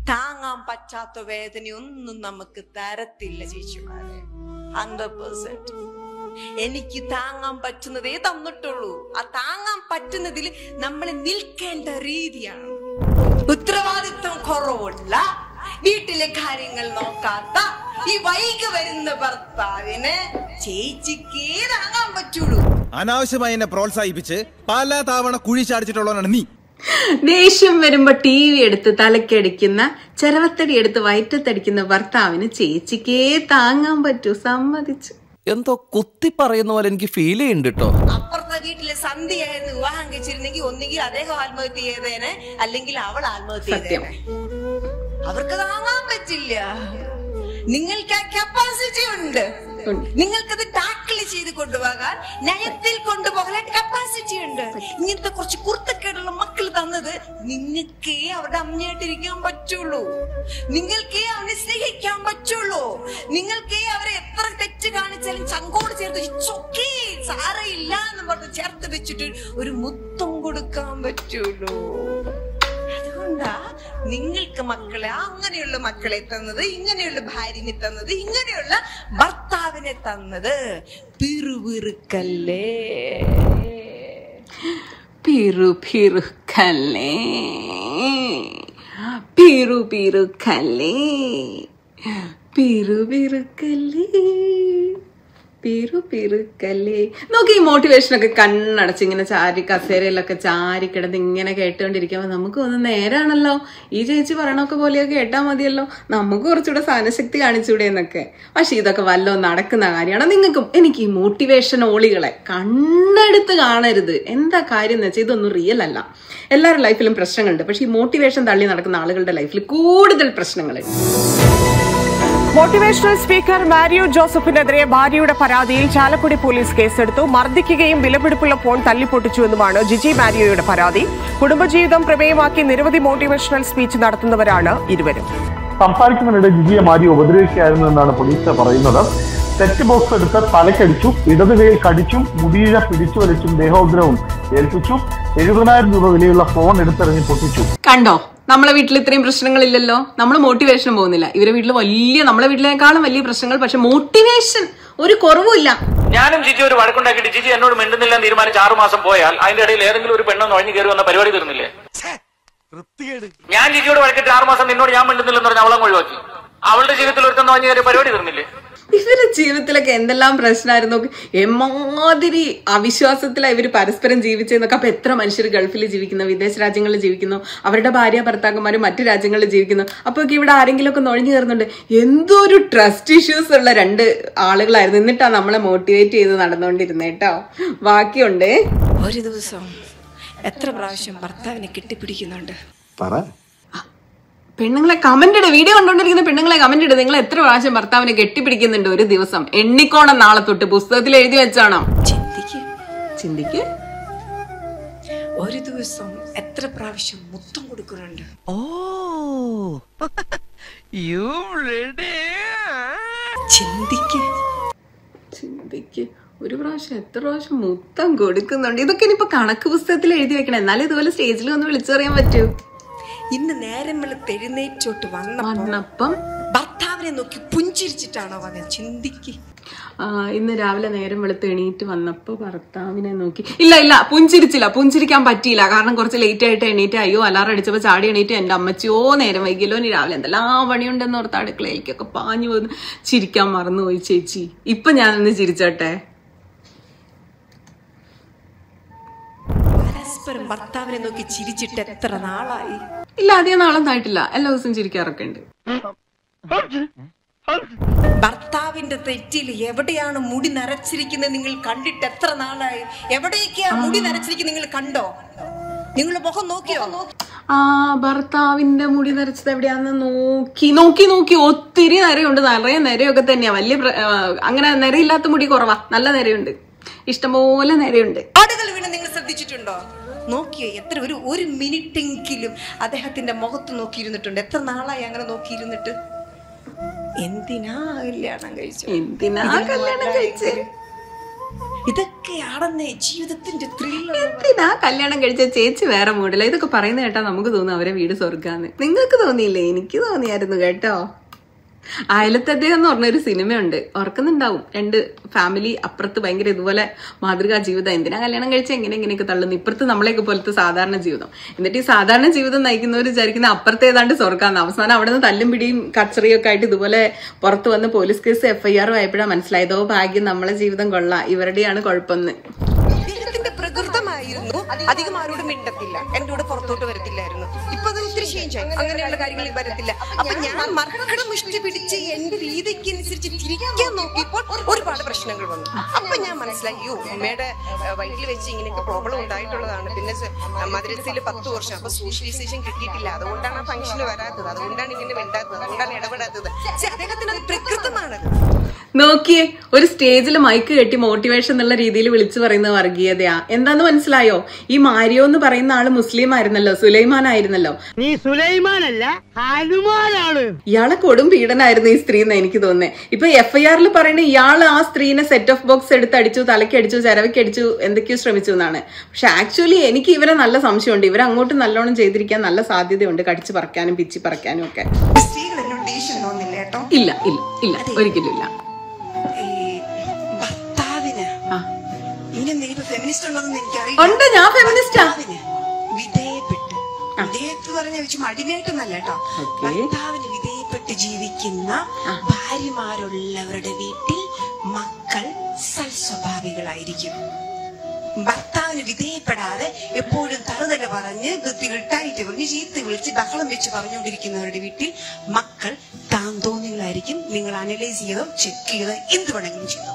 താങ്ങാൻ പറ്റാത്ത വേദനയൊന്നും നമുക്ക് തരത്തില്ല ചേച്ചിമാരെ. 100% എനിക്ക് താങ്ങാൻ പറ്റുന്നതേ തന്നിട്ടുള്ളൂ. ആ താങ്ങാൻ പറ്റുന്നതിൽ നമ്മൾ നിൽക്കേണ്ട രീതിയാണ്. ഉത്തരവാദിത്വം കുറവുള്ള, വീട്ടിലെ കാര്യങ്ങൾ നോക്കാത്ത ഈ വൈകി വരുന്ന ഭർത്താവിന് ചേച്ചിക്കേ താങ്ങാൻ പറ്റുള്ളൂ. അനാവശ്യമായി എന്നെ പ്രോത്സാഹിപ്പിച്ച് പല തവണ കുഴി ചാടിച്ചിട്ടുള്ളവനാണ് നീ. ദേഷ്യം വരുമ്പോ TV എടുത്ത് തലക്കടിക്കുന്ന, ചെരവത്തടി എടുത്ത് വയറ്റത്തടിക്കുന്ന ഭർത്താവിന് ചേച്ചിക്കേ താങ്ങാൻ പറ്റൂ. സമ്മതിച്ചു. എന്തോ കുത്തി പറയുന്ന പോലെ എനിക്ക് ഫീൽ ചെയ്യുന്നുണ്ട് കേട്ടോ. അപ്പുറത്തെ വീട്ടിലെ സന്ധ്യയായിരുന്നു വിവാഹം കഴിച്ചിരുന്നെങ്കിൽ ഒന്നുകിൽ അദ്ദേഹം ആത്മഹത്യ ചെയ്തേനെ, അല്ലെങ്കിൽ അവൾ ആത്മഹത്യ ചെയ്തേനെ. അവർക്ക് താങ്ങാൻ പറ്റില്ല. നിങ്ങൾക്ക് ആ കപ്പാസിറ്റി ഉണ്ട്. നിങ്ങൾക്കത് ടാക്കിൾ ചെയ്ത് കൊണ്ടുപോകാൻ, നയത്തിൽ കൊണ്ടുപോകാൻ കപ്പാസിറ്റി ഉണ്ട്. ഇങ്ങനത്തെ കുറച്ച് കുർത്തക്കേടുള്ള മക്കൾ തന്നത് നിങ്ങൾക്കേ അവരുടെ അമ്മയായിട്ടിരിക്കാൻ പറ്റുള്ളൂ. നിങ്ങൾക്കേ അവനെ സ്നേഹിക്കാൻ പറ്റുള്ളൂ. നിങ്ങൾക്കേ അവരെ എത്ര തെറ്റ് കാണിച്ചാലും ചങ്കോട് ചേർത്ത് ചൊക്കെ സാരയില്ല എന്ന് പറഞ്ഞ് ചേർത്ത് വെച്ചിട്ട് ഒരു മുത്തം കൊടുക്കാൻ പറ്റുള്ളൂ. അതുകൊണ്ടാ നിങ്ങൾക്ക് മക്കളെ, അങ്ങനെയുള്ള മക്കളെ തന്നത്, ഇങ്ങനെയുള്ള ഭാര്യനെ തന്നത്, ഇങ്ങനെയുള്ള ഭർത്താവിനെ തന്നത്. പിറുപിറുക്കല്ലേ, പിറുപിറുക്കല്ലേ, പിറുപിറുക്കല്ലേ, പിറുപിറുക്കല്ലേ, പിറുപിറുക്കല്ലേ. നോക്കി ഈ മോട്ടിവേഷനൊക്കെ കണ്ണടച്ച് ഇങ്ങനെ ചാരി കസേരയിലൊക്കെ ചാരി കിടന്ന് ഇങ്ങനെ കേട്ടുകൊണ്ടിരിക്കുമ്പോ നമുക്ക് ഒന്ന് നേരാണല്ലോ, ഈ ചേച്ചി പറയണൊക്കെ പോലെയൊക്കെ കേട്ടാ മതിയല്ലോ, നമുക്ക് കുറച്ചുകൂടെ സഹനശക്തി കാണിച്ചൂടെ എന്നൊക്കെ. പക്ഷെ ഇതൊക്കെ വല്ലോ നടക്കുന്ന കാര്യമാണ്. നിങ്ങൾക്കും എനിക്ക് ഈ മോട്ടിവേഷൻ ഓളികളെ കണ്ണെടുത്ത് കാണരുത്. എന്താ കാര്യം എന്ന് വെച്ചാൽ ഇതൊന്നും റിയൽ അല്ല. എല്ലാവരുടെ ലൈഫിലും പ്രശ്നങ്ങളുണ്ട്. പക്ഷെ ഈ മോട്ടിവേഷൻ തള്ളി നടക്കുന്ന ആളുകളുടെ ലൈഫിൽ കൂടുതൽ പ്രശ്നങ്ങളുണ്ട്. മോട്ടിവേഷണൽ സ്പീക്കർ മാരിയോ ജോസഫിനെതിരെ ഭാര്യയുടെ പരാതിയിൽ ചാലക്കുടി പോലീസ് കേസെടുത്തു. മർദ്ദിക്കുകയും വിലപിടിപ്പുള്ള ഫോൺ തല്ലിപ്പൊട്ടിച്ചുവെന്നുമാണ് ജിജി മാരിയോയുടെ പരാതി. കുടുംബജീവിതം പ്രമേയമാക്കി നിരവധി മോട്ടിവേഷണൽ സ്പീച്ച് നടത്തുന്നവരാണ് ഇരുവരും. സംസാരിക്കുന്നതിനിടെ ജിജിയെ മാരിയോ ഉപദ്രവിക്കുകയായിരുന്നു എന്നാണ് പോലീസ് പറയുന്നത്. സെറ്റ് ബോക്സ് എടുത്ത് തലക്കടിച്ചു, ഇടതുകൈയിൽ കടിച്ചും മുടിയിഴ പിടിച്ചു വലിച്ചും ദേഹോദ്രവം ഏൽപ്പിച്ചു. 70,000 രൂപ വിലയുള്ള ഫോൺ എടുത്തെറിഞ്ഞ് പൊട്ടിച്ചു. കണ്ടോ, നമ്മളെ വീട്ടിൽ ഇത്രയും പ്രശ്നങ്ങളില്ലല്ലോ. നമ്മൾ മോട്ടിവേഷൻ പോകുന്നില്ല. ഇവരെ വീട്ടിൽ നമ്മളെ വീട്ടിലേക്കാളും വലിയ പ്രശ്നങ്ങൾ. പക്ഷെ മോട്ടിവേഷൻ ഒരു കുറവുമില്ല. ഞാനും ജിജി ഒരു വഴക്കുണ്ടാക്കിയിട്ട് ജിജി എന്നോട് മിണ്ടുന്നില്ല തീരുമാനിച്ച് 6 മാസം പോയാൽ അതിന്റെ ഇടയിൽ ഏതെങ്കിലും ഒരു പെണ്ണൊന്ന് ഒഴിഞ്ഞു കയറി വന്ന പരിപാടി തീർന്നില്ലേ? ഞാൻ ജിജിയോട് വഴക്കിട്ട് 6 മാസം നിന്നോട് ഞാൻ മിണ്ടുന്നില്ലെന്ന് പറഞ്ഞ അവളെ ഒഴിവാക്കി. അവളുടെ ജീവിതത്തിൽ ഒരുത്തം ഒഴിഞ്ഞു കയറിയ പരിപാടി തീർന്നില്ലേ? ഇവരുടെ ജീവിതത്തിലൊക്കെ എന്തെല്ലാം പ്രശ്നമായിരുന്നു. എമ്മാതിരി അവിശ്വാസത്തിലാണ് ഇവർ പരസ്പരം ജീവിച്ചെന്നൊക്കെ. അപ്പൊ എത്ര മനുഷ്യർ ഗൾഫിൽ ജീവിക്കുന്നു, വിദേശ രാജ്യങ്ങളിൽ ജീവിക്കുന്നു, അവരുടെ ഭാര്യ ഭർത്താക്കന്മാരും മറ്റു രാജ്യങ്ങളിൽ ജീവിക്കുന്നു. അപ്പൊ ഇവിടെ ആരെങ്കിലും ഒക്കെ നുഴഞ്ഞു കയറുന്നുണ്ട്. എന്തൊരു ട്രസ്റ്റ് ഇഷ്യൂസ് ഉള്ള 2 ആളുകളായിരുന്നു. എന്നിട്ടാ നമ്മളെ മോട്ടിവേറ്റ് ചെയ്ത് നടന്നുകൊണ്ടിരുന്നേട്ടോ. ബാക്കിയുണ്ട്. ഒരു ദിവസം എത്ര പ്രാവശ്യം ഭർത്താവിനെ കെട്ടിപ്പിടിക്കുന്നുണ്ട്? പെണ്ണുങ്ങളെ കമന്റ് ഇട്. വീഡിയോ കണ്ടോണ്ടിരിക്കുന്ന പെണ്ണുങ്ങളെ കമന്റ് ഇട്. നിങ്ങൾ എത്ര പ്രാവശ്യം ഭർത്താവിനെ കെട്ടിപ്പിടിക്കുന്നുണ്ട് ഒരു ദിവസം? എണ്ണിക്കോണം. നാളെ തൊട്ട് പുസ്തകത്തിൽ എഴുതി വെച്ചാണോ? ചിന്തിക്ക്. ഒരു ദിവസം എത്ര പ്രാവശ്യം മുത്തം കൊടുക്കുന്നുണ്ട്? ചിന്തിക്ക്. ഒരു പ്രാവശ്യം എത്ര പ്രാവശ്യം മുത്തം കൊടുക്കുന്നുണ്ട്? ഇതൊക്കെ ഇനിയിപ്പോ കണക്ക് പുസ്തകത്തിൽ എഴുതി വെക്കണം. എന്നാലും ഇതുപോലെ സ്റ്റേജിൽ ഒന്ന് വിളിച്ചറിയാൻ പറ്റൂ. ഇന്ന് നേരം വെളുത്ത് എഴുന്നേറ്റോട്ട് വന്നപ്പം ഭർത്താവിനെ നോക്കി പുഞ്ചിരിച്ചിട്ടാണോ വന്നത്? ചിന്തിക്ക്. ഇന്ന് രാവിലെ നേരം വെളുത്ത് എണീറ്റ് വന്നപ്പോ ഭർത്താവിനെ നോക്കി. ഇല്ല, പുഞ്ചിരിച്ചില്ല. പുഞ്ചിരിക്കാൻ പറ്റിയില്ല. കാരണം കുറച്ച് ലേറ്റ് ആയിട്ട് എണീറ്റ്. അയ്യോ, അലാറം അടിച്ചപ്പോ ചാടി എണീറ്റ്. എന്റെ അമ്മച്ചിയോ നേരം വൈകിയല്ലോ, നീ രാവിലെ എന്തെല്ലാം പണിയുണ്ടെന്ന് ഓർത്ത് അടുക്കളയിലേക്കൊക്കെ പാഞ്ഞു വന്ന് ചിരിക്കാൻ മറന്നുപോയി ചേച്ചി. ഇപ്പൊ ഞാനൊന്ന് ചിരിച്ചോട്ടെ. പരസ്പരം ഭർത്താവിനെ നോക്കി ചിരിച്ചിട്ട് എത്ര നാളായി? ഇല്ല, അധികം നാളൊന്നായിട്ടില്ല. എല്ലാ ദിവസവും ചിരിക്കാറൊക്കെ ഉണ്ട്. ഭർത്താവിന്റെ തെറ്റിൽ എവിടെയാണ് മുടി നരച്ചിരിക്കുന്നത് നിങ്ങൾ കണ്ടിട്ട് എത്ര നാളായി? എവിടെയൊക്കെയാ മുടി നരച്ചിരിക്കുന്നത് നിങ്ങൾ കണ്ടോ? നിങ്ങൾ മുഖം നോക്കിയോ? ഭർത്താവിന്റെ മുടി നരച്ചത് എവിടെയാന്ന് നോക്കി ഒത്തിരി നിരയുണ്ട്. നിറയെ നിരയൊക്കെ തന്നെയാ. വലിയ അങ്ങനെ നിരയില്ലാത്ത മുടി കുറവാ. നല്ല നിരയുണ്ട്. ഇഷ്ടംപോലെ നിരയുണ്ട്. ആടുകൾ വീണ് നിങ്ങൾ ശ്രദ്ധിച്ചിട്ടുണ്ടോ? നോക്കിയോ? എത്ര ഒരു മിനിറ്റെങ്കിലും അദ്ദേഹത്തിന്റെ മുഖത്ത് നോക്കിയിരുന്നിട്ടുണ്ട്? എത്ര നാളായി അങ്ങനെ നോക്കിയിരുന്നിട്ട്? എന്തിനാ കല്യാണം കഴിച്ചു? ഇതൊക്കെയാണെന്നേ ജീവിതത്തിന്റെ ത്രില്ല്. എന്തിനാ കല്യാണം കഴിച്ച ചേച്ചി വേറെ മൂടില്ല. ഇതൊക്കെ പറയുന്ന കേട്ടാ നമുക്ക് തോന്നും അവരെ വീട് സ്വർഗാന്ന്. നിങ്ങൾക്ക് തോന്നിയില്ലേ? എനിക്ക് തോന്നിയായിരുന്നു കേട്ടോ. അയലത്തെ അദ്ദേഹം എന്ന് പറഞ്ഞൊരു സിനിമയുണ്ട്, ഓർക്കുന്നുണ്ടാവും. 2 ഫാമിലി അപ്പുറത്ത് ഭയങ്കര ഇതുപോലെ മാതൃകാ ജീവിതം. എന്തിനാ കല്യാണം കഴിച്ച എങ്ങനെയൊക്കെ തള്ളുന്നു. ഇപ്പുറത്ത് നമ്മളെയൊക്കെ പോലത്തെ സാധാരണ ജീവിതം. എന്നിട്ട് ഈ സാധാരണ ജീവിതം നയിക്കുന്നവർ വിചാരിക്കുന്ന അപ്പുറത്ത് ഏതാണ്ട് സ്വർഗാന്ന്. അവസാനം അവിടെ നിന്ന് തല്ലും പിടിയും കച്ചറിയും ഒക്കെ ആയിട്ട് ഇതുപോലെ പുറത്ത് വന്ന് പോലീസ് കേസ് FIR ആയപ്പോഴാണ് മനസ്സിലായതോ ഭാഗ്യം നമ്മളെ ജീവിതം കൊള്ളാം, ഇവരുടെയാണ് കുഴപ്പമെന്ന്. പ്രകൃതമായിരുന്നു. അധികം ആരോടും മിണ്ടത്തില്ല, എന്റെ കൂടെ പുറത്തോട്ട് വരത്തില്ലായിരുന്നു. ഇപ്പൊ അത് ഒത്തിരി ചേഞ്ച് ആയി, അങ്ങനെയുള്ള കാര്യങ്ങളിൽ വരത്തില്ല. അപ്പൊ ഞാൻ മക്കളും മുഷ്ടി പിടിച്ച് എന്റെ രീതിക്ക് അനുസരിച്ച് തിരിക്കാൻ നോക്കിയപ്പോൾ ഒരുപാട് പ്രശ്നങ്ങൾ വന്നു. അപ്പൊ ഞാൻ മനസ്സിലാക്കി, അമ്മയുടെ വയറ്റിൽ വെച്ച് ഇങ്ങനെയൊക്കെ പ്രോബ്ലം ഉണ്ടായിട്ടുള്ളതാണ്. പിന്നെ മദ്രസയിൽ 10 വർഷം, അപ്പൊ സോഷ്യലൈസേഷൻ കിട്ടിയിട്ടില്ല. അതുകൊണ്ടാണ് ആ ഫംഗ്ഷന് വരാത്തത്, അതുകൊണ്ടാണ് ഇങ്ങനെ വേണ്ടാത്തത്, അതുകൊണ്ടാണ് ഇടപെടാത്തത്. അദ്ദേഹത്തിന് അത് പ്രകൃതമാണത്. നോക്കിയേ, ഒരു സ്റ്റേജിൽ മൈക്ക് കെട്ടി മോട്ടിവേഷൻ എന്നുള്ള രീതിയിൽ വിളിച്ചു പറയുന്നത് വർഗീയതയാ. എന്താന്ന് മനസ്സിലായോ? ഈ മാരിയോ എന്ന് പറയുന്ന ആള് മുസ്ലിം ആയിരുന്നല്ലോ, സുലൈമാൻ ആയിരുന്നല്ലോ. നീ സുലൈമാനല്ല, ഹനുമാനാണ്. ഇയാളെ കൊടും പീഡനായിരുന്നു ഈ സ്ത്രീ എന്ന് എനിക്ക് തോന്നുന്നത്. ഇപ്പൊ FIRൽ പറയുന്ന ഇയാള് ആ സ്ത്രീനെ സെറ്റ് ഓഫ് ബോക്സ് എടുത്ത് അടിച്ചു, തലക്കടിച്ചു, ചരവക്കടിച്ചു, എന്തൊക്കെയോ ശ്രമിച്ചു എന്നാണ്. പക്ഷെ ആക്ച്വലി എനിക്ക് ഇവരെ നല്ല സംശയമുണ്ട്. ഇവരെ അങ്ങോട്ട് നല്ലോണം ചെയ്തിരിക്കാൻ നല്ല സാധ്യതയുണ്ട്, കടിച്ചു പറക്കാനും പിച്ചി പറക്കാനും ഒക്കെ. ഇല്ല ഇല്ല ഇല്ല, ഒരിക്കലും ഇല്ല. ഉണ്ട്, ഞാൻ ഫെമിനിസ്റ്റാ. അടിമയായിട്ടൊന്നല്ല കേട്ടോ, ഭർത്താവിന് വിധേയപ്പെട്ട് ജീവിക്കുന്ന ഭാര്യമാരുള്ളവരുടെ വീട്ടിൽ മക്കൾ സൽസ്വഭാവികളായിരിക്കും. ഭർത്താവിന് വിധേയപ്പെടാതെ എപ്പോഴും തറുതല പറഞ്ഞ് വൃത്തികെട്ടായിട്ട് പറഞ്ഞ് ചീത്ത വിളിച്ച് ബഹളം വെച്ച് പറഞ്ഞുകൊണ്ടിരിക്കുന്നവരുടെ വീട്ടിൽ മക്കൾ താൻ തോന്നികളായിരിക്കും. നിങ്ങൾ അനലൈസ് ചെയ്തോ, ചെക്ക് ചെയ്തോ, എന്ത് വേണമെങ്കിലും ചെയ്തോ.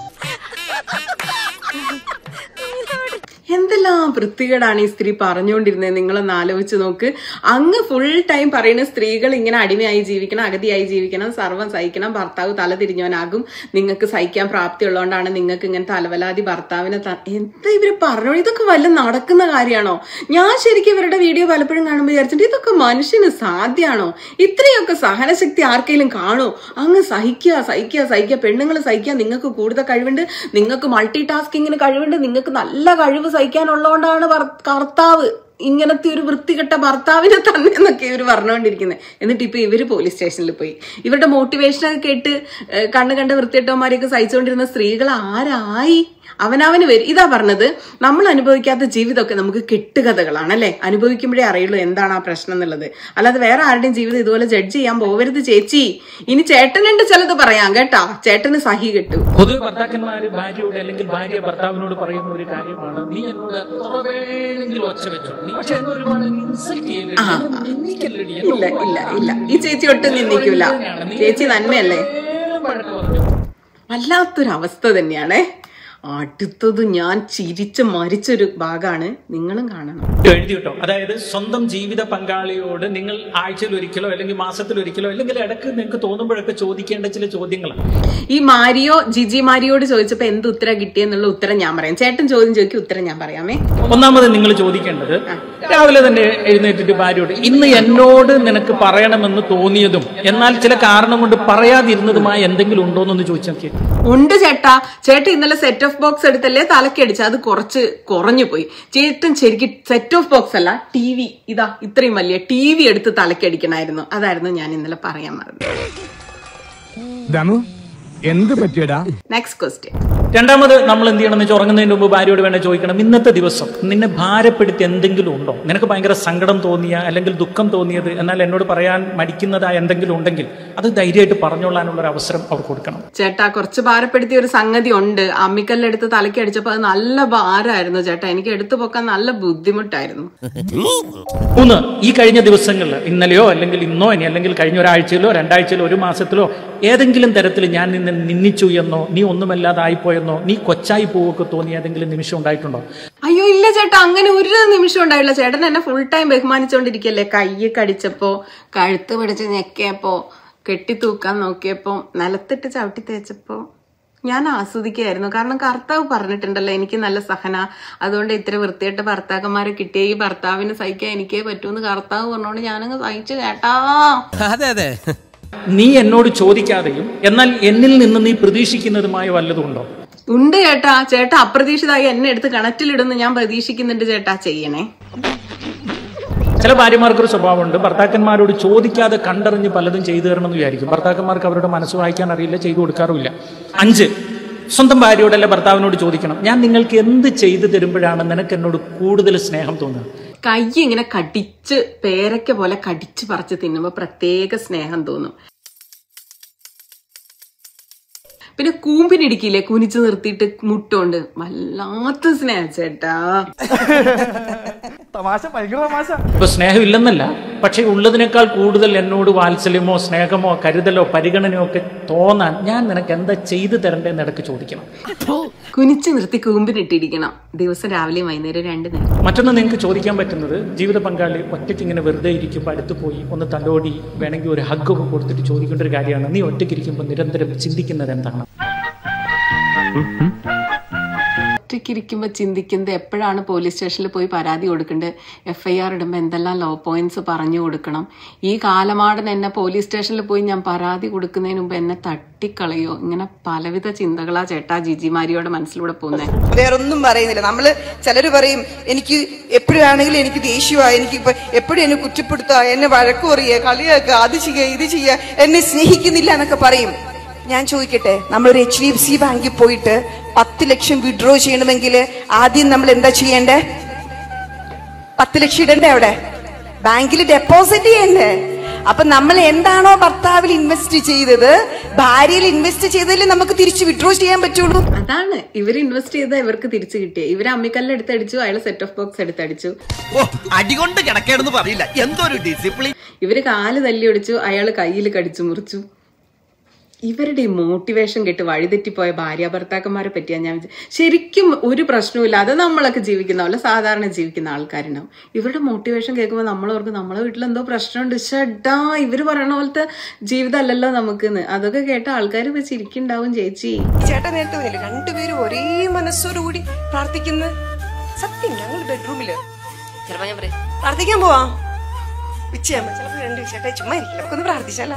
എന്തെല്ലാം വൃത്തികേടാണ് ഈ സ്ത്രീ പറഞ്ഞുകൊണ്ടിരുന്നത് നിങ്ങളൊന്ന് ആലോചിച്ച് നോക്ക്. അങ്ങ് ഫുൾ ടൈം പറയുന്ന സ്ത്രീകൾ ഇങ്ങനെ അടിമയായി ജീവിക്കണം, അഗതിയായി ജീവിക്കണം, സർവ്വം സഹിക്കണം, ഭർത്താവ് തല തിരിഞ്ഞവനാകും, നിങ്ങൾക്ക് സഹിക്കാൻ പ്രാപ്തി ഉള്ളതുകൊണ്ടാണ് നിങ്ങൾക്ക് ഇങ്ങനെ തലവലാതി ഭർത്താവിനെ. എന്താ ഇവര് പറഞ്ഞു? ഇതൊക്കെ വല്ല നടക്കുന്ന കാര്യമാണോ? ഞാൻ ശരിക്കും ഇവരുടെ വീഡിയോ പലപ്പോഴും കാണുമ്പോൾ വിചാരിച്ചിട്ട് ഇതൊക്കെ മനുഷ്യന് സാധ്യമാണോ? ഇത്രയൊക്കെ സഹനശക്തി ആർക്കെങ്കിലും കാണോ? അങ്ങ് സഹിക്കുക. പെണ്ണുങ്ങൾ സഹിക്കുക. നിങ്ങൾക്ക് കൂടുതൽ കഴിവുണ്ട്, നിങ്ങൾക്ക് മൾട്ടി ടാസ്കിങ്ങിന് കഴിവുണ്ട്, നിങ്ങൾക്ക് നല്ല കഴിവ് സഹിക്കാനുള്ളതുകൊണ്ടാണ് കർത്താവ് ഇങ്ങനത്തെ ഒരു വൃത്തികെട്ട ഭർത്താവിനെ തന്നെ എന്നൊക്കെ ഇവർ പറഞ്ഞുകൊണ്ടിരിക്കുന്നത്. എന്നിട്ട് ഇപ്പൊ ഇവര് പോലീസ് സ്റ്റേഷനിൽ പോയി ഇവരുടെ മോട്ടിവേഷനൊക്കെ കേട്ട് കണ്ട വൃത്തികെട്ടവന്മാരെയൊക്കെ സഹിച്ചുകൊണ്ടിരുന്ന സ്ത്രീകൾ ആരായി? അവനവന് വരും. ഇതാ പറഞ്ഞത്, നമ്മൾ അനുഭവിക്കാത്ത ജീവിതമൊക്കെ നമുക്ക് കെട്ടുകഥകളാണ് അല്ലെ. അനുഭവിക്കുമ്പോഴേ അറിയുള്ളൂ എന്താണ് ആ പ്രശ്നം എന്നുള്ളത്. അല്ലാതെ വേറെ ആരുടെയും ജീവിതം ഇതുപോലെ ജഡ്ജ് ചെയ്യാൻ പോവരുത് ചേച്ചി. ഇനി ചേട്ടനുണ്ട് ചിലത് പറയാം കേട്ടാ, ചേട്ടന് സഹി കെട്ടു. പൊതുവെ ഭർത്താക്കന്മാര് ഭാര്യയോട് അല്ലെങ്കിൽ ഭാര്യ ഭർത്താവിനോട് പറയുന്ന ഒരു കാര്യമാണ്, നീ എന്നോട് ഒച്ച വെച്ചു, ഇല്ല ഈ ചേച്ചി ഒട്ടും നിന്ദിക്കൂല. ചേച്ചി നന്മയല്ലേ. വല്ലാത്തൊരവസ്ഥ തന്നെയാണേ. അടുത്തത് ഞാൻ ചിരിച്ച് മരിച്ചൊരു ഭാഗമാണ്, നിങ്ങളും കാണണം. എഴുതി കേട്ടോ. അതായത് സ്വന്തം ജീവിത പങ്കാളിയോട് നിങ്ങൾ ആഴ്ചയിൽ ഒരിക്കലോ അല്ലെങ്കിൽ മാസത്തിൽ ഒരിക്കലോ അല്ലെങ്കിൽ ഇടയ്ക്ക് നിങ്ങൾക്ക് തോന്നുമ്പോഴൊക്കെ ചോദിക്കേണ്ട ചില ചോദ്യങ്ങളാണ്. ഈ ജിജി മാരിയോട് ചോദിച്ചപ്പോ എന്ത് ഉത്തരം കിട്ടിയെന്നുള്ള ഉത്തരം ഞാൻ പറയാം. ചേട്ടൻ ചോദ്യം ചോദിക്കും, ഉത്തരം ഞാൻ പറയാമേ. ഒന്നാമത് നിങ്ങൾ ചോദിക്കേണ്ടത്, രാവിലെ തന്നെ എഴുന്നേറ്റിട്ട് ഭാര്യയോട് ഇന്ന് എന്നോട് നിനക്ക് പറയണമെന്ന് തോന്നിയതും എന്നാൽ ചില കാരണം കൊണ്ട് പറയാതിരുന്നതുമായ എന്തെങ്കിലും ഉണ്ടോന്നൊന്ന് ചോദിച്ചു നോക്കിയേ. ഉണ്ട് ചേട്ടൻ ഇന്നലെ സെറ്റ് ഓഫ് ബോക്സ് എടുത്തല്ലേ തലക്കടിച്ച്, അത് കുറച്ച് കുറഞ്ഞു പോയി. ചേട്ടൻ ശരിക്കും സെറ്റ് ഓഫ് ബോക്സ് അല്ല, TV, ഇതാ ഇത്രയും വലിയ TV എടുത്ത് തലക്കടിക്കണമായിരുന്നു. അതായിരുന്നു ഞാൻ ഇന്നലെ പറയാൻ മറന്നത്. എന്ത് പറ്റിയടാ? Next question. രണ്ടാമത് നമ്മൾ എന്ത് ചെയ്യണം എന്ന് വെച്ചാൽ ഉറങ്ങുന്നതിന് മുമ്പ് ഭാര്യയോട് വേണ്ട ചോദിക്കണം, ഇന്നത്തെ ദിവസം നിന്നെ ഭാരപ്പെടുത്തി എന്തെങ്കിലും ഉണ്ടോ? നിനക്ക് ഭയങ്കര സങ്കടം തോന്നിയ അല്ലെങ്കിൽ ദുഃഖം തോന്നിയത് എന്നാൽ എന്നോട് പറയാൻ മടിക്കുന്നതായ എന്തെങ്കിലും ഉണ്ടെങ്കിൽ അത് ധൈര്യമായിട്ട് പറഞ്ഞോളാനുള്ള ഒരു അവസരം അവർ കൊടുക്കണം. ചേട്ടാ, കുറച്ച് ഭാരപ്പെടുത്തിയ ഒരു സംഗതി ഉണ്ട്. അമ്മിക്കല്ലെടുത്ത് തലയ്ക്ക് അടിച്ചപ്പോ അത് നല്ല ഭാരമായിരുന്നു ചേട്ടാ. എനിക്ക് എടുത്തു പോക്കാൻ നല്ല ബുദ്ധിമുട്ടായിരുന്നു. 3, ഈ കഴിഞ്ഞ ദിവസങ്ങളിൽ ഇന്നലെയോ അല്ലെങ്കിൽ ഇന്നോ ഇനി അല്ലെങ്കിൽ കഴിഞ്ഞ ഒരാഴ്ചയിലോ 2 ആഴ്ചയിലോ 1 മാസത്തിലോ ഏതെങ്കിലും തരത്തിൽ ഞാൻ നിന്നെ നിന്ദിച്ചു എന്നോ നീ ഒന്നുമല്ലാതായിപ്പോയെന്നോ നീ കൊച്ചായി പോവൊക്കെ തോന്നി ഏതെങ്കിലും നിമിഷം ഉണ്ടായിട്ടുണ്ടോ? അയ്യോ ഇല്ല ചേട്ടാ, അങ്ങനെ ഒരു നിമിഷം ഉണ്ടായില്ല. ചേട്ടൻ എന്നെ ഫുൾ ടൈം ബഹുമാനിച്ചോണ്ടിരിക്കല്ലേ. കയ്യ് കടിച്ചപ്പോ, കഴുത്ത് പിടിച്ച് ഞെക്കിയപ്പോ, കെട്ടിത്തൂക്കാൻ നോക്കിയപ്പോ, നിലത്തിട്ട് ചവിട്ടി തേച്ചപ്പോ ഞാൻ ആസ്വദിക്കുകയായിരുന്നു. കാരണം കർത്താവ് പറഞ്ഞിട്ടുണ്ടല്ലോ എനിക്ക് നല്ല സഹന, അതുകൊണ്ട് ഇത്ര വൃത്തിയായിട്ട് ഭർത്താക്കന്മാരെ കിട്ടിയ ഈ ഭർത്താവിന് സഹിക്കാൻ എനിക്കേ പറ്റൂന്ന് കർത്താവ് പറഞ്ഞോണ്ട് ഞാനങ്ങ് സഹിച്ചു കേട്ടാ. അതെ നീ എന്നോട് ചോദിക്കാതെയും എന്നാൽ എന്നിൽ നിന്ന് നീ പ്രതീക്ഷിക്കുന്നതുമായ വല്ലതും ഉണ്ടോ? ഉണ്ട് ചേട്ടാ. ചേട്ടാ അപ്രതീക്ഷിതമായി എന്നെ എടുത്ത് കണക്റ്റിലിടുന്ന് ഞാൻ പ്രതീക്ഷിക്കുന്നുണ്ട് ചേട്ടാ. ചെയ്യണേ. ചില ഭാര്യമാർക്കൊരു സ്വഭാവമുണ്ട്, ഭർത്താക്കന്മാരോട് ചോദിക്കാതെ കണ്ടറിഞ്ഞ് പലതും ചെയ്തു തരണമെന്ന് വിചാരിക്കും. ഭർത്താക്കന്മാർക്ക് അവരുടെ മനസ്സ് വായിക്കാൻ അറിയില്ല, ചെയ്തു കൊടുക്കാറുമില്ല. 5, സ്വന്തം ഭാര്യയോടല്ല ഭർത്താവിനോട് ചോദിക്കണം, ഞാൻ നിങ്ങൾക്ക് എന്ത് ചെയ്തു തരുമ്പോഴാണ് നിനക്ക് എന്നോട് കൂടുതൽ സ്നേഹം തോന്നുന്നത്? കൈ ഇങ്ങനെ കടിച്ച് പേരയ്ക്ക പോലെ കടിച്ച് പറിച്ച് തിന്നുമ്പോ പ്രത്യേക സ്നേഹം തോന്നും. പിന്നെ കൂമ്പിനിടിക്കില്ലേ, കുനിച്ചു നിർത്തിയിട്ട് മുട്ടുണ്ട്, വല്ലാത്ത സ്നേഹം ചേട്ടാ. ഇപ്പൊ സ്നേഹം ഇല്ലെന്നല്ല, പക്ഷെ ഉള്ളതിനേക്കാൾ കൂടുതൽ എന്നോട് വാത്സല്യമോ സ്നേഹമോ കരുതലോ പരിഗണനയോ ഒക്കെ തോന്നാൻ ഞാൻ നിനക്ക് എന്താ ചെയ്തു തരണ്ടേന്ന് ഇടയ്ക്ക് ചോദിക്കണം. കുനിച്ചു നിർത്തി കൂമ്പിനിട്ടിരിക്കണം, ദിവസം രാവിലെയും വൈകുന്നേരം 2 നേരം. മറ്റൊന്ന് നിങ്ങൾക്ക് ചോദിക്കാൻ പറ്റുന്നത്, ജീവിത പങ്കാളി ഒറ്റയ്ക്ക് ഇങ്ങനെ വെറുതെ ഇരിക്കുമ്പോൾ അടുത്ത് പോയി ഒന്ന് തലോടി വേണമെങ്കിൽ ഒരു ഹഗ്ഗൊക്കെ കൊടുത്തിട്ട് ചോദിക്കേണ്ട ഒരു കാര്യമാണ്, നീ ഒറ്റയ്ക്ക് ഇരിക്കുമ്പോൾ നിരന്തരം ചിന്തിക്കുന്നത് എന്താണ്? ഒറ്റയ്ക്കിരിക്കുമ്പോ ചിന്തിക്കുന്നത് എപ്പോഴാണ് പോലീസ് സ്റ്റേഷനിൽ പോയി പരാതി കൊടുക്കേണ്ടത്, FIR ഇടുമ്പോൾ എന്തെല്ലാം ലോ പോയിന്റ്സ് പറഞ്ഞു കൊടുക്കണം, ഈ കാലമാടൻ എന്നെ പോലീസ് സ്റ്റേഷനിൽ പോയി ഞാൻ പരാതി കൊടുക്കുന്നതിന് മുമ്പ് എന്നെ തട്ടിക്കളയോ, ഇങ്ങനെ പലവിധ ചിന്തകളാ ചേട്ടാ ജിജിമാരിയുടെ മനസ്സിലൂടെ പോകുന്നത്. വേറൊന്നും പറയുന്നില്ല. നമ്മള് ചിലര് പറയും, എനിക്ക് എപ്പോഴാണെങ്കിലും എനിക്ക് ദേഷ്യമായി, എനിക്കിപ്പോ എപ്പോഴും എന്നെ കുറ്റപ്പെടുത്തുക, എന്നെ വഴക്കു പറയുക, കളിയാക്കുക, അത് ചെയ്യുക, ഇത് ചെയ്യുക, എന്നെ സ്നേഹിക്കുന്നില്ല എന്നൊക്കെ പറയും. ഞാൻ ചോദിക്കട്ടെ, നമ്മളൊരു HDFC ബാങ്കിൽ പോയിട്ട് 10 ലക്ഷം വിഡ്രോ ചെയ്യണമെങ്കിൽ ആദ്യം നമ്മൾ എന്താ ചെയ്യണ്ടേ? 10 ലക്ഷം ഇടണ്ടേ? അവിടെ ബാങ്കിൽ ഡെപ്പോസിറ്റ് ചെയ്യണ്ടേ? അപ്പൊ നമ്മൾ എന്താണോ ഭർത്താവിൽ ഇൻവെസ്റ്റ് ചെയ്തത്, ഭാര്യയിൽ ഇൻവെസ്റ്റ് ചെയ്തതിൽ നമുക്ക് തിരിച്ച് വിഡ്രോ ചെയ്യാൻ പറ്റുള്ളൂ. അതാണ് ഇവർ ഇൻവെസ്റ്റ് ചെയ്ത ഇവർക്ക് തിരിച്ചു കിട്ടിയ. ഇവര് അമ്മിക്കല്ല് എടുത്തടിച്ചു, അയാൾ സെറ്റ് ഓഫ് ബോക്സ് എടുത്തടിച്ചു. അടികൊണ്ട് കിടക്കേണ്ടെന്ന് പറയില്ല, എന്തൊരു ഡിസിപ്ലിൻ. ഇവര് കാല് തല്ലി ഒടിച്ചു, അയാൾ കയ്യിൽ കടിച്ചു മുറിച്ചു. ഇവരുടെ ഈ മോട്ടിവേഷൻ കേട്ട് വഴിതെറ്റിപ്പോയ ഭാര്യ ഭർത്താക്കന്മാരെ പറ്റിയാണ് ഞാൻ ശരിക്കും ഒരു പ്രശ്നവുമില്ല. അത് നമ്മളൊക്കെ ജീവിക്കുന്ന പോലെ സാധാരണ ജീവിക്കുന്ന ആൾക്കാരുണ്ടാവും. ഇവരുടെ മോട്ടിവേഷൻ കേൾക്കുമ്പോൾ നമ്മളോർക്ക് നമ്മളെ വീട്ടിൽ എന്തോ പ്രശ്നമുണ്ട്, ഷഡാ ഇവര് പറയണ പോലത്തെ ജീവിതമല്ലല്ലോ നമുക്കെന്ന്. അതൊക്കെ കേട്ട ആൾക്കാർ വെച്ച് ഇരിക്കുന്നുണ്ടാവും. ചേച്ചി ചേട്ടൻ നേരത്തെ പറഞ്ഞില്ല, രണ്ടുപേരും ഒരേ മനസ്സോടുകൂടി പ്രാർത്ഥിക്കുന്ന സത്യം. ഞങ്ങൾ ബെഡ്റൂമില് ചിലപ്പോ ഞാൻ പറയും പ്രാർത്ഥിക്കാൻ പോവാ, ഉച്ചയാകുമ്പോ ചിലപ്പോ 2 ചേട്ടാ ചുമ്മാ ഇരിക്കില്ല, നമുക്കൊന്ന് പ്രാർത്ഥിച്ചാല.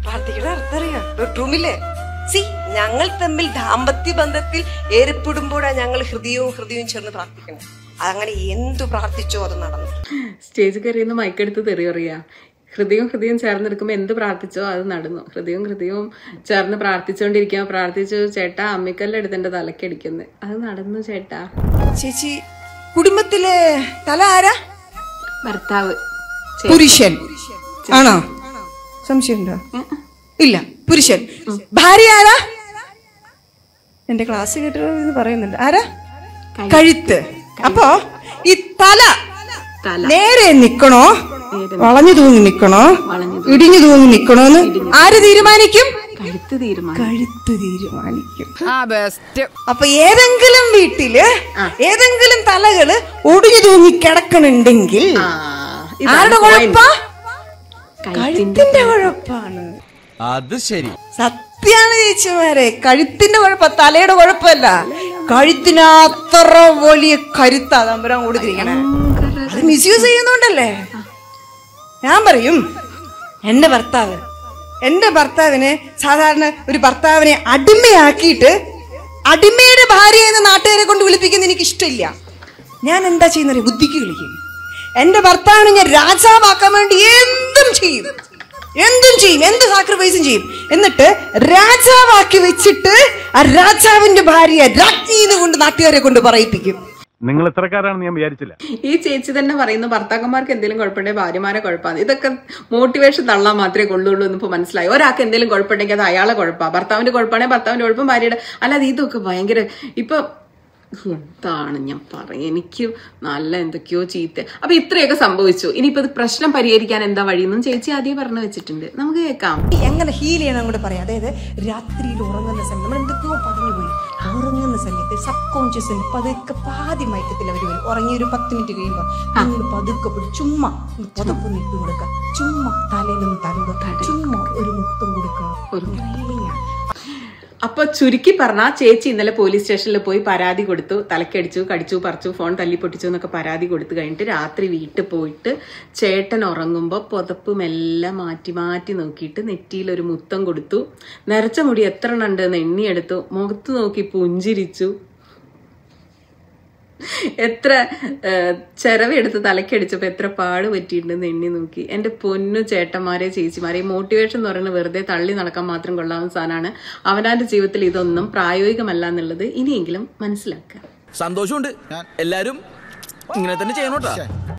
പ്രാർത്ഥിക്കണ അർത്ഥം അറിയാം ബെഡ്റൂമില്ലേ. ഞങ്ങൾ തമ്മിൽ ദാമ്പത്യ ബന്ധത്തിൽ ഏർപ്പെടുമ്പോഴാണ് ഞങ്ങൾ ഹൃദയവും ചേർന്ന് പ്രാർത്ഥിക്കണം. അങ്ങനെ എന്തു പ്രാർത്ഥിച്ചോ അത് നടന്നു. സ്റ്റേജ് കയറിയുന്ന മൈക്കെടുത്ത് തെറി അറിയാ. ഹൃദയവും ചേർന്നെടുക്കുമ്പോ എന്ത് പ്രാർത്ഥിച്ചോ അത് നടന്നു. ഹൃദയവും ചേർന്ന് പ്രാർത്ഥിച്ചോണ്ടിരിക്കുമ്പോ പ്രാർത്ഥിച്ചു ചേട്ടാ അമ്മിക്കല്ല് എടുത്തെന്റെ തലക്കടിക്കുന്നത്, അത് നടന്നു ചേട്ടാ. ചേച്ചി കുടുംബത്തിലെ തല ആരാ? ഭർത്താവ്. പുരുഷൻ ആണോ? സംശയമുണ്ടോ? ഇല്ല, പുരുഷൻ. ഭാര്യ ആരാ? എന്റെ ക്ലാസ് കേട്ടിട്ട് പറയുന്നുണ്ട്. ആരാ? കഴുത്ത്. അപ്പോ ഈ തല നേരെ നിക്കണോ, വളഞ്ഞു തൂങ്ങി നിക്കണോ, ഇടിഞ്ഞു തൂങ്ങി നിക്കണോന്ന് ആര് തീരുമാനിക്കും? കഴുത്ത് തീരുമാനിക്കും. അപ്പൊ ഏതെങ്കിലും വീട്ടില് ഏതെങ്കിലും തലകള് ഒടിഞ്ഞു തൂങ്ങി കിടക്കണുണ്ടെങ്കിൽ ആരുടെ കുഴപ്പാ? കഴുത്തിന്റെ കുഴപ്പാണ്. അത് ശരി, സത്യാണ് ചേച്ചിമാരെ. കഴുത്തിന്റെ കുഴപ്പം തലയുടെ കുഴപ്പമല്ല. കഴുത്തിന് അത്ര വലിയ കരുത്താ തമ്പുരാൻ കൊടുത്തിരിക്കണേ. അത് മിസ്യൂസ് ചെയ്യുന്നുണ്ടല്ലേ. ഞാൻ പറയും, എന്റെ ഭർത്താവിനെ സാധാരണ ഒരു ഭർത്താവിനെ അടിമയാക്കിയിട്ട് അടിമയുടെ ഭാര്യ എന്ന് നാട്ടുകാരെ കൊണ്ട് വിളിപ്പിക്കുന്ന എനിക്ക് ഇഷ്ടമില്ല. ഞാൻ എന്താ ചെയ്യുന്ന ബുദ്ധിക്ക് കളിക്കും. എന്റെ ഭർത്താവിനെ ഞാൻ രാജാവാക്കാൻ വേണ്ടി എന്തും ചെയ്യും, എന്ത് സാക്രിഫൈസും ചെയ്യും. എന്നിട്ട് രാജാവാക്കി വെച്ചിട്ട് ആ രാജാവിന്റെ ഭാര്യ രാജ്ഞിന്ന് കൊണ്ട് നാട്ടുകാരെ കൊണ്ട് പറയിപ്പിക്കും. നിങ്ങൾ എത്രക്കാരാണെന്ന് ഞാൻ വിചാരിച്ചില്ല. ഈ ചേച്ചി തന്നെ പറയുന്നു ഭർത്താക്കന്മാർക്ക് എന്തെങ്കിലും കുഴപ്പമുണ്ടെങ്കിൽ ഭാര്യമാരെ കുഴപ്പമാണ്. ഇതൊക്കെ മോട്ടിവേഷൻ തള്ളാൻ മാത്രമേ കൊള്ളുള്ളൂ എന്ന് ഇപ്പൊ മനസ്സിലായി. ഒരാൾക്ക് എന്തെങ്കിലും കുഴപ്പമുണ്ടെങ്കിൽ അത് അയാളെ കുഴപ്പമാണ്, ഭർത്താവിന്റെ കുഴപ്പമാണെങ്കിൽ ഭർത്താവിന്റെ കുഴപ്പം ഭാര്യയുടെ. അല്ലാതെ ഇതൊക്കെ ഭയങ്കര ഇപ്പൊ എന്താണ് ഞാൻ പറയാം, എനിക്ക് നല്ല എന്തൊക്കെയോ ചീത്ത. അപ്പൊ ഇത്രയൊക്കെ സംഭവിച്ചു. ഇനിയിപ്പോ ഇത് പ്രശ്നം പരിഹരിക്കാൻ എന്താ വഴിയെന്നും ചേച്ചി ആദ്യം പറഞ്ഞു വെച്ചിട്ടുണ്ട്. നമുക്ക് കേൾക്കാം. എങ്ങനെ ഹീൽ ചെയ്യണം അങ്ങോട്ട് പറയാം. അതായത് രാത്രിയിൽ ഉറങ്ങുന്ന സമയം നമ്മൾ എന്തൊക്കെയോ പറഞ്ഞുപോയി. ഉറങ്ങുന്ന സമയത്ത് സബ് കോൺഷ്യസ് പതുക്കെ പാതി മയക്കത്തിൽ അവർ വരും. ഉറങ്ങി ഒരു 10 മിനിറ്റ് കഴിയുമ്പോൾ നിങ്ങൾ പതുക്കെ പോയി ചുമ്മാ പുതപ്പൊന്ന് ഇട്ട് കൊടുക്കുക, ചുമ്മാ തലയിലൊന്ന് തലോടുക, ചുമ്മാ ഒരു മുത്തം കൊടുക്കുക. അപ്പൊ ചുരുക്കി പറഞ്ഞാൽ ചേച്ചി ഇന്നലെ പോലീസ് സ്റ്റേഷനിൽ പോയി പരാതി കൊടുത്തു. തലക്കടിച്ചു, കടിച്ചു, പറിച്ചു, ഫോൺ തല്ലി പൊട്ടിച്ചു എന്നൊക്കെ പരാതി കൊടുത്തു കഴിഞ്ഞിട്ട് രാത്രി വീട്ടിൽ പോയിട്ട് ചേട്ടൻ ഉറങ്ങുമ്പോൾ പുതപ്പ് മെല്ലെ മാറ്റി മാറ്റി നോക്കിയിട്ട് നെറ്റിയിലൊരു മുത്തം കൊടുത്തു. നരച്ച മുടി എത്ര ഉണ്ടെന്ന് എണ്ണിയെടുത്തു. മുഖത്ത് നോക്കി പുഞ്ചിരിച്ചു. എത്ര ചിരവെടുത്ത് തലക്കടിച്ചപ്പോ എത്ര പാട് പറ്റിയിട്ടുണ്ടെന്ന് എണ്ണി നോക്കി. എന്റെ പൊന്നു ചേട്ടന്മാരെ ചേച്ചിമാരെ, മോട്ടിവേഷൻ എന്ന് പറയുന്നത് വെറുതെ തള്ളി നടക്കാൻ മാത്രം കൊള്ളാവുന്ന സാധനമാണ്. അവനാന്റെ ജീവിതത്തിൽ ഇതൊന്നും പ്രായോഗികമല്ല എന്നുള്ളത് ഇനിയെങ്കിലും മനസ്സിലാക്കുക. സന്തോഷമുണ്ട്, എല്ലാരും ഇങ്ങനെ തന്നെ ചെയ്യണോട്ടാ.